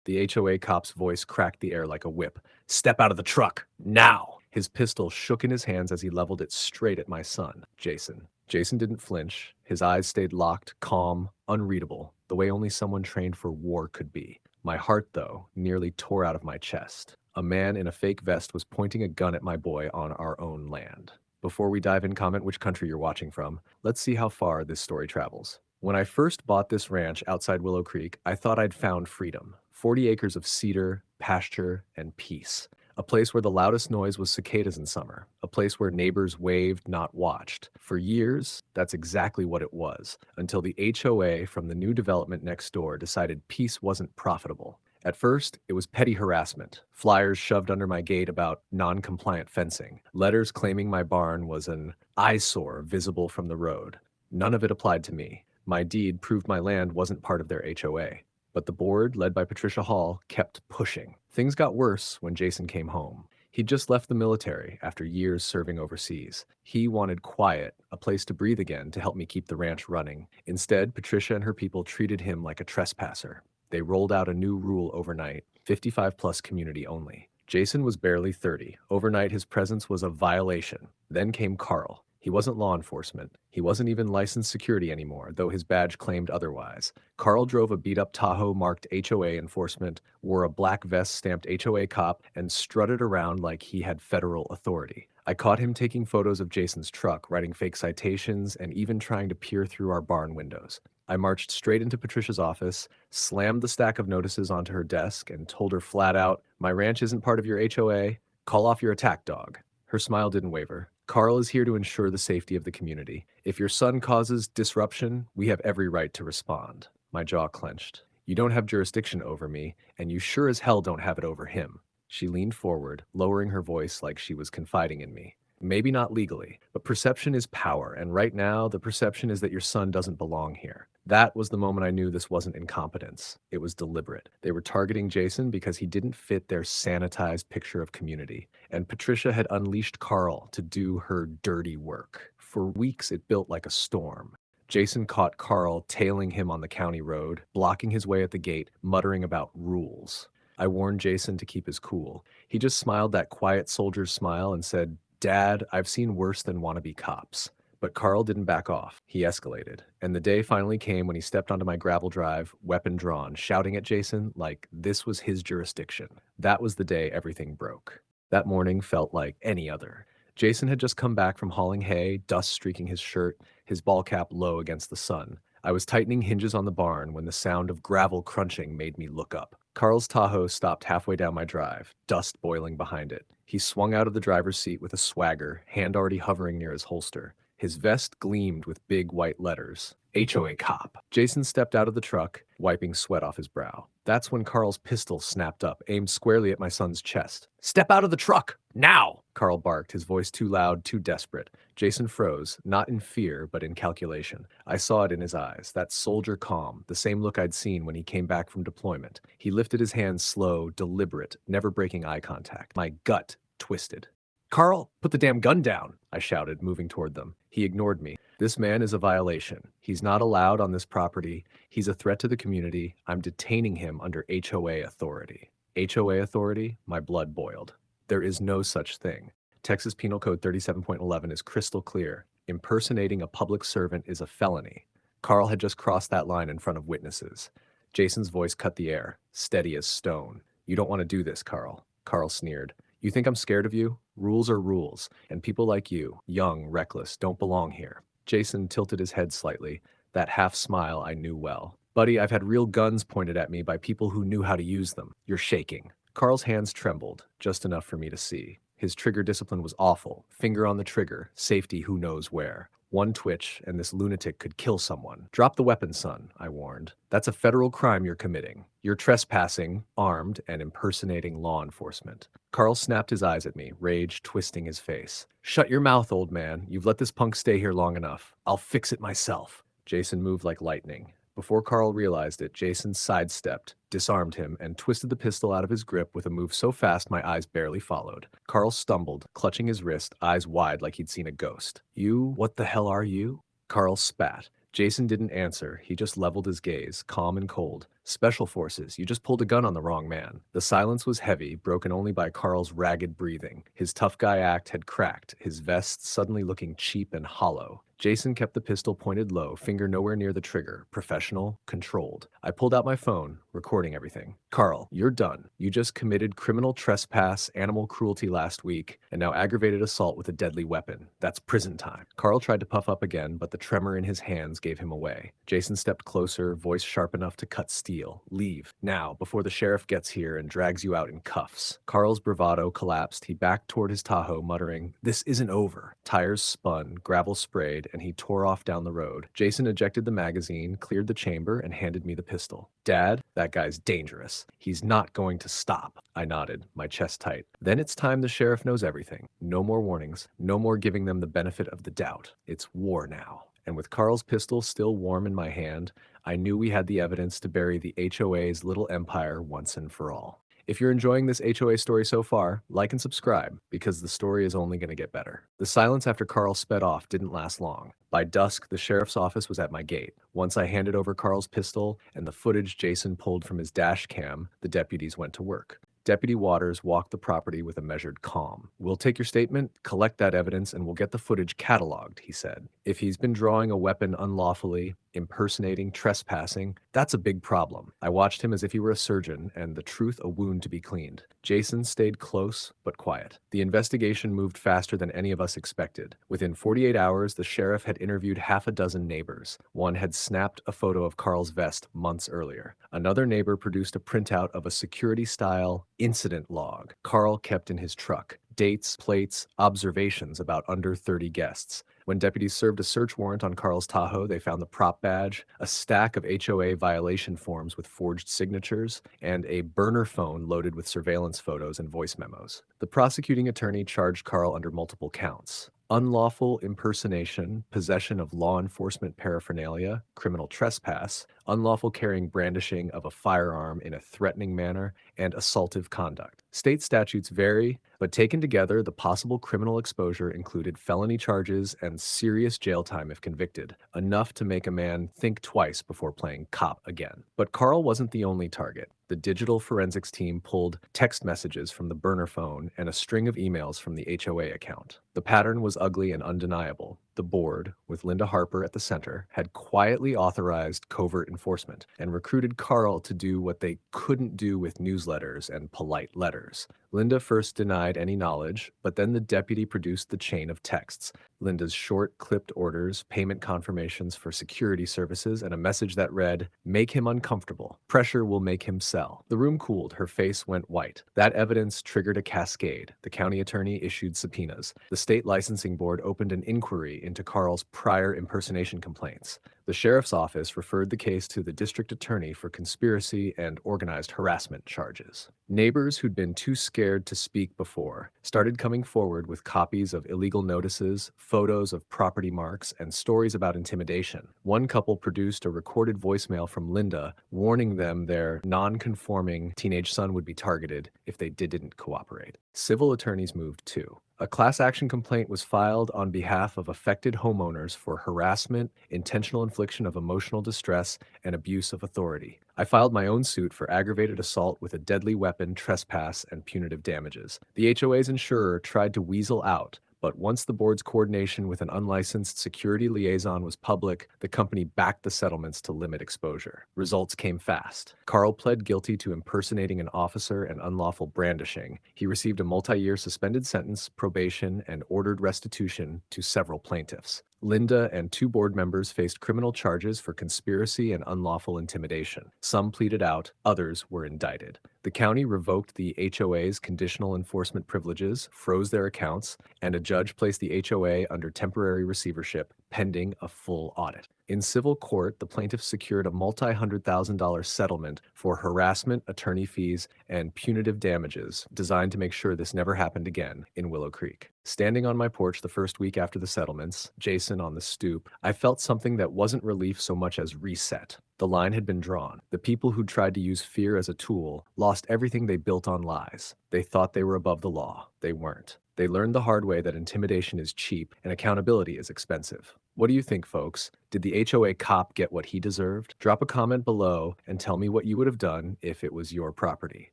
The HOA cop's voice cracked the air like a whip. "Step out of the truck, now!" His pistol shook in his hands as he leveled it straight at my son, Jason. Jason didn't flinch. His eyes stayed locked, calm, unreadable, the way only someone trained for war could be. My heart, though, nearly tore out of my chest. A man in a fake vest was pointing a gun at my boy on our own land. Before we dive in, comment which country you're watching from. Let's see how far this story travels. When I first bought this ranch outside Willow Creek, I thought I'd found freedom. 40 acres of cedar, pasture, and peace. A place where the loudest noise was cicadas in summer. A place where neighbors waved, not watched. For years, that's exactly what it was, until the HOA from the new development next door decided peace wasn't profitable. At first, it was petty harassment. Flyers shoved under my gate about non-compliant fencing. Letters claiming my barn was an eyesore visible from the road. None of it applied to me. My deed proved my land wasn't part of their HOA. But the board, led by Patricia Hall, kept pushing. Things got worse when Jason came home. He'd just left the military after years serving overseas. He wanted quiet, a place to breathe again to help me keep the ranch running. Instead, Patricia and her people treated him like a trespasser. They rolled out a new rule overnight, 55 plus community only. Jason was barely 30. Overnight, his presence was a violation. Then came Carl. He wasn't law enforcement. He wasn't even licensed security anymore, though his badge claimed otherwise. Carl drove a beat-up Tahoe marked HOA enforcement, wore a black vest stamped HOA cop, and strutted around like he had federal authority. I caught him taking photos of Jason's truck, writing fake citations, and even trying to peer through our barn windows. I marched straight into Patricia's office, slammed the stack of notices onto her desk, and told her flat out, "My ranch isn't part of your HOA. Call off your attack dog." Her smile didn't waver. "Carl is here to ensure the safety of the community. If your son causes disruption, we have every right to respond." My jaw clenched. "You don't have jurisdiction over me, and you sure as hell don't have it over him." She leaned forward, lowering her voice like she was confiding in me. "Maybe not legally, but perception is power, and right now, the perception is that your son doesn't belong here." That was the moment I knew this wasn't incompetence. It was deliberate. They were targeting Jason because he didn't fit their sanitized picture of community. And Patricia had unleashed Carl to do her dirty work. For weeks, it built like a storm. Jason caught Carl tailing him on the county road, blocking his way at the gate, muttering about rules. I warned Jason to keep his cool. He just smiled that quiet soldier's smile and said, "Dad, I've seen worse than wannabe cops." But Carl didn't back off. He escalated. And the day finally came when he stepped onto my gravel drive, weapon drawn, shouting at Jason like this was his jurisdiction. That was the day everything broke. That morning felt like any other. Jason had just come back from hauling hay, dust streaking his shirt, his ball cap low against the sun. I was tightening hinges on the barn when the sound of gravel crunching made me look up. Carl's Tahoe stopped halfway down my drive, dust boiling behind it. He swung out of the driver's seat with a swagger, hand already hovering near his holster. His vest gleamed with big white letters. HOA cop. Jason stepped out of the truck, wiping sweat off his brow. That's when Carl's pistol snapped up, aimed squarely at my son's chest. "Step out of the truck! Now!" Carl barked, his voice too loud, too desperate. Jason froze, not in fear, but in calculation. I saw it in his eyes, that soldier calm, the same look I'd seen when he came back from deployment. He lifted his hands slow, deliberate, never breaking eye contact. My gut twisted. "Carl, put the damn gun down," I shouted, moving toward them. He ignored me. "This man is a violation. He's not allowed on this property. He's a threat to the community. I'm detaining him under HOA authority." HOA authority? My blood boiled. There is no such thing. Texas Penal Code 37.11 is crystal clear. Impersonating a public servant is a felony. Carl had just crossed that line in front of witnesses. Jason's voice cut the air, steady as stone. "You don't want to do this, Carl." Carl sneered. "You think I'm scared of you? Rules are rules, and people like you, young, reckless, don't belong here." Jason tilted his head slightly, that half smile I knew well. "Buddy, I've had real guns pointed at me by people who knew how to use them. You're shaking." Carl's hands trembled, just enough for me to see. His trigger discipline was awful. Finger on the trigger, safety who knows where. One twitch, and this lunatic could kill someone. "Drop the weapon, son," I warned. "That's a federal crime you're committing. You're trespassing, armed, and impersonating law enforcement." Carl snapped his eyes at me, rage twisting his face. "Shut your mouth, old man. You've let this punk stay here long enough. I'll fix it myself." Jason moved like lightning. Before Carl realized it, Jason sidestepped, disarmed him, and twisted the pistol out of his grip with a move so fast my eyes barely followed. Carl stumbled, clutching his wrist, eyes wide like he'd seen a ghost. What the hell are you?" Carl spat. Jason didn't answer. He just leveled his gaze, calm and cold, Special Forces, you just pulled a gun on the wrong man. The silence was heavy, broken only by Carl's ragged breathing. His tough guy act had cracked, his vest suddenly looking cheap and hollow. Jason kept the pistol pointed low, finger nowhere near the trigger. Professional, controlled. I pulled out my phone, recording everything. Carl, you're done. You just committed criminal trespass, animal cruelty last week, and now aggravated assault with a deadly weapon. That's prison time. Carl tried to puff up again, but the tremor in his hands gave him away. Jason stepped closer, voice sharp enough to cut steel. Leave, now, before the sheriff gets here and drags you out in cuffs. Carl's bravado collapsed. He backed toward his Tahoe, muttering, "This isn't over." Tires spun, gravel sprayed, and he tore off down the road. Jason ejected the magazine, cleared the chamber, and handed me the pistol. "Dad, that guy's dangerous. He's not going to stop." I nodded, my chest tight. Then it's time the sheriff knows everything. No more warnings, no more giving them the benefit of the doubt. It's war now. And with Carl's pistol still warm in my hand, I knew we had the evidence to bury the HOA's little empire once and for all. If you're enjoying this HOA story so far, like and subscribe, because the story is only going to get better. The silence after Carl sped off didn't last long. By dusk, the sheriff's office was at my gate. Once I handed over Carl's pistol and the footage Jason pulled from his dash cam, the deputies went to work. Deputy Waters walked the property with a measured calm. "We'll take your statement, collect that evidence, and we'll get the footage cataloged," he said. "If he's been drawing a weapon unlawfully, impersonating, trespassing, that's a big problem." I watched him as if he were a surgeon, and the truth a wound to be cleaned. Jason stayed close but quiet. The investigation moved faster than any of us expected. Within 48 hours, the sheriff had interviewed half a dozen neighbors. One had snapped a photo of Carl's vest months earlier. Another neighbor produced a printout of a security-style incident log Carl kept in his truck. Dates, plates, observations about under 30 guests. When deputies served a search warrant on Carl's Tahoe, they found the prop badge, a stack of HOA violation forms with forged signatures, and a burner phone loaded with surveillance photos and voice memos. The prosecuting attorney charged Carl under multiple counts: unlawful impersonation, possession of law enforcement paraphernalia, criminal trespass, unlawful carrying, brandishing of a firearm in a threatening manner, and assaultive conduct. State statutes vary, but taken together, the possible criminal exposure included felony charges and serious jail time if convicted, enough to make a man think twice before playing cop again. But Carl wasn't the only target. The digital forensics team pulled text messages from the burner phone and a string of emails from the HOA account. The pattern was ugly and undeniable. The board, with Linda Harper at the center, had quietly authorized covert enforcement and recruited Carl to do what they couldn't do with newsletters and polite letters. Linda first denied any knowledge, but then the deputy produced the chain of texts. Linda's short, clipped orders, payment confirmations for security services, and a message that read, "Make him uncomfortable. Pressure will make him sell." The room cooled. Her face went white. That evidence triggered a cascade. The county attorney issued subpoenas. The state licensing board opened an inquiry into Carl's prior impersonation complaints. The sheriff's office referred the case to the district attorney for conspiracy and organized harassment charges. Neighbors who'd been too scared to speak before started coming forward with copies of illegal notices, photos of property marks, and stories about intimidation. One couple produced a recorded voicemail from Linda warning them their non-conforming teenage son would be targeted if they didn't cooperate. Civil attorneys moved too. A class action complaint was filed on behalf of affected homeowners for harassment, intentional infliction of emotional distress, and abuse of authority. I filed my own suit for aggravated assault with a deadly weapon, trespass, and punitive damages. The HOA's insurer tried to weasel out, but once the board's coordination with an unlicensed security liaison was public, the company backed the settlements to limit exposure. Results came fast. Carl pled guilty to impersonating an officer and unlawful brandishing. He received a multi-year suspended sentence, probation, and ordered restitution to several plaintiffs. Linda and 2 board members faced criminal charges for conspiracy and unlawful intimidation. Some pleaded out, others were indicted. The county revoked the HOA's conditional enforcement privileges, froze their accounts, and a judge placed the HOA under temporary receivership pending a full audit. In civil court, the plaintiffs secured a multi-$100,000 settlement for harassment, attorney fees, and punitive damages designed to make sure this never happened again in Willow Creek. Standing on my porch the first week after the settlements, Jason on the stoop, I felt something that wasn't relief so much as reset. The line had been drawn. The people who tried to use fear as a tool lost everything they built on lies. They thought they were above the law. They weren't. They learned the hard way that intimidation is cheap and accountability is expensive. What do you think, folks? Did the HOA cop get what he deserved? Drop a comment below and tell me what you would have done if it was your property.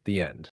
The end.